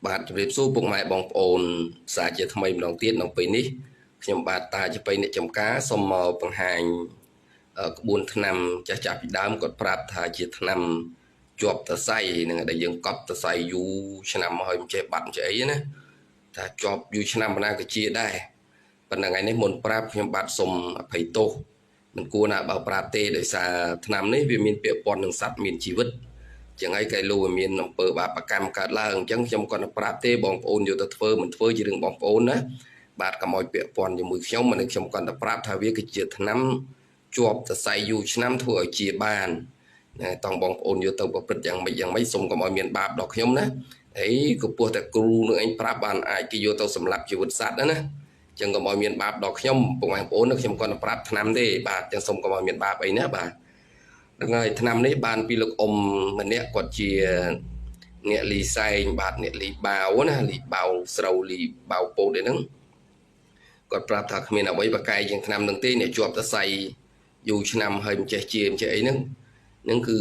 បាទជម្រាបសួរពុកម៉ែបងប្អូនសាជាថ្មីម្ដងទៀតនៅពេលនេះខ្ញុំបាទតាជាពេលអ្នកចំការសូមមកបង្ហាញក្បួនថ្នាំចាស់ពីដើមគាត់ប្រាប់ថាជាថ្នាំជាប់សរសៃនឹងដែលយើងកប់សរសៃយូរឆ្នាំមកហើយមិនចេះបាត់មិនចេះអីណាថាជាប់យូរឆ្នាំប៉ុណ្ណាក៏ជាដែរប៉ុន្តែថ្ងៃនេះមុនប្រាប់ខ្ញុំបាទសូមអភ័យទោសមិនគួរណាបើប្រាប់ទេដោយសារថ្នាំនេះវាមានពាក់ព័ន្ធនឹងសត្វមានជីវិតចឹងហើយកែលូមានអំពើបាបកម្មកើតឡើងអញ្ចឹងខ្ញុំគាត់ប្រាប់ទេបងប្អូនយកទៅធ្វើមិនធ្វើជារឿងបងប្អូនណាបាទកុំឲ្យពាក់ព័ន្ធជាមួយខ្ញុំមិនខ្ញុំគាត់ប្រាប់ថាវាគឺជាថ្នាំជាប់សរសៃយូរឆ្នាំធ្វើឲ្យជាបានតង់បងប្អូនយកទៅប្រព្រឹត្តយ៉ាងម៉េចសូមកុំឲ្យមានបាបដល់ខ្ញុំណាហើយក៏ពោះតែគ្រូនឹងឯងប្រាប់បានអាចគេយកទៅសម្លាប់ជីវិតសត្វណាចឹងកុំឲ្យមានបាបដល់ខ្ញុំបងប្អូនខ្ញុំគាត់ប្រាប់ថ្នាំទេបាទចឹងសូមកុំឲ្យមានបាបអីណាបាទហ្នឹងហើយថ្នាំនេះបានពីលោកអ៊ំម្នាក់គាត់ជាអ្នកលីសែងបាទអ្នកលីបាវណាលីបាវស្រូវលីបាវពោតឯហ្នឹងគាត់ប្រាប់ថាគ្មានអ្វីបកកាយជាងថ្នាំនឹងទេអ្នកជាប់សរសៃយូរឆ្នាំហើយមិនចេះជាមិនចេះអីហ្នឹងគឺ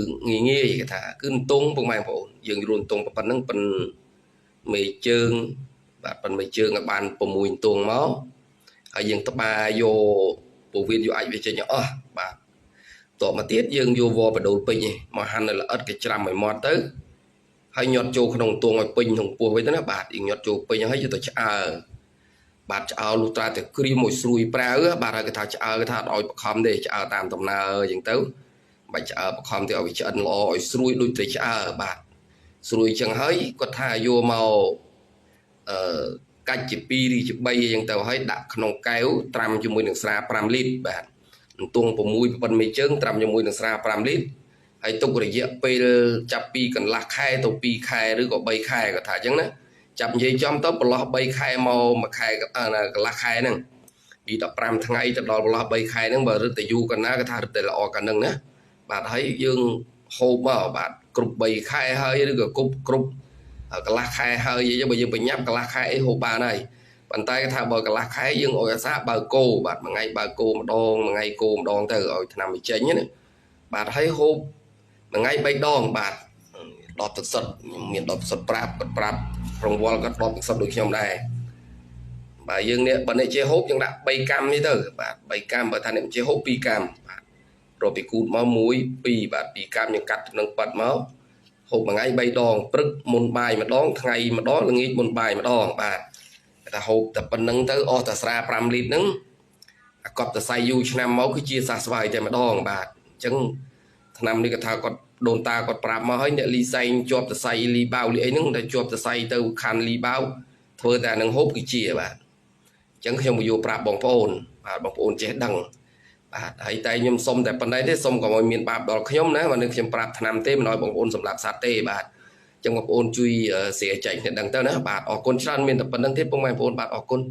ងាយគេថាគឺតងបងប្អូនយើងរួនតងប៉ុណ្ណឹងប៉ុនមេជើងបាទប៉ុនមេជើងឲ្យបាន6តងមកហើយយើងត្បាយកពោះវៀនយកអាចវាចេញអស់បាទតមកទៀតយើងយកវបដូលពេញមកហាន់នៅល្អិតគេច្រាំឲ្យមាត់ទៅហើយញាត់ចូលក្នុងតួងឲ្យពេញក្នុងពោះវិញទៅណាបាទញាត់ចូលពេញហើយយកទៅឆ្អើបាទឆ្អើលុះត្រាតែក្រៀមមួយស្រួយប្រាវបាទហើយគេថាឆ្អើគេថាអត់ឲ្យបខំទេឆ្អើតាមដំណើរអញ្ចឹងទៅបាច់ឆ្អើបខំទៅឲ្យវាឆ្អិនល្អឲ្យស្រួយដូចតែឆ្អើបាទស្រួយអញ្ចឹងហើយគាត់ថាយកមកកាច់ជា2ឬជា3អញ្ចឹងទៅហើយដាក់ក្នុងកែវត្រាំជាមួយនឹងស្រា5លីត្របាទទង6ប៉ុនមេជើងត្រាំជាមួយនឹងស្រា5លីត្រហើយទុករយៈពេលចាប់ពីកន្លះខែទៅ2ខែឬក៏3ខែគាត់ថាអញ្ចឹងណាចាប់និយាយចំទៅប្រឡោះ3ខែមក1ខែកន្លះខែហ្នឹងពី15ថ្ងៃទៅដល់ប្រឡោះ3ខែហ្នឹងបើរឹតតែយូរកណ្ណាគាត់ថារឹតតែល្អកណ្ដឹងណាបាទហើយយើងហូបមកបាទគ្រប់3ខែហើយឬក៏គ្រប់កន្លះខែហើយបើយើងបញ្ញាប់កន្លះខែអីហូបបានហើយប៉ុន្តែថាបើកន្លះខែយើងឲ្យអាសាបើគោបាទមួយថ្ងៃបើគោម្ដងមួយថ្ងៃគោម្ដងទៅឲ្យថ្នាំវាចេញណាបាទហើយហូបមួយថ្ងៃ3ដងបាទដបទឹកសុទ្ធមានដបទឹកសុទ្ធប្រាប់គាត់ប្រាប់រង្វល់គាត់ដបទឹកសុទ្ធដូចខ្ញុំដែរបាទយើងនេះបើអ្នកជាហូបយើងដាក់3កាំនេះទៅបាទ3កាំបើថាអ្នកជាហូប2កាំបាទរកពីគូតមក1 2បាទ2កាំយើងកាត់នឹងប៉ាត់មកហូបមួយថ្ងៃ3ដងព្រឹកមុនបាយម្ដងថ្ងៃម្ដងល្ងាចមុនបាយម្ដងបាទតែហូបតែប៉ុណ្្នឹងទៅអស់តែស្រា5លីត្រហ្នឹងអាកប់សរសៃយូរឆ្នាំមកគឺជាសះស្បើយតែម្ដងបាទអញ្ចឹងថ្នាំនេះគាត់ថាគាត់ដូនតាគាត់ប្រាប់មកហើយអ្នកលីសែងជាប់សរសៃលីបាវលីអីហ្នឹងតែជាប់សរសៃទៅខាន់លីបាវធ្វើតែនឹងហូបគឺជាបាទអញ្ចឹងខ្ញុំមកយកប្រាប់បងប្អូនបាទបងប្អូនចេះដឹងបាទហើយតែខ្ញុំសុំតែប៉ុណ្ណេះទេសុំកុំឲ្យមានបាបដល់ខ្ញុំណាបើនឹងខ្ញុំប្រាប់ថ្នាំទេមិនឲ្យបងប្អូនសម្លាប់សត្វទេបាទអញ្ចឹងបងប្អូនជួយshareចែកគ្នាដឹងទៅណាបាទអរគុណច្រើនមានតែប៉ុណ្្នឹងទេបងប្អូនបាទអរគុណ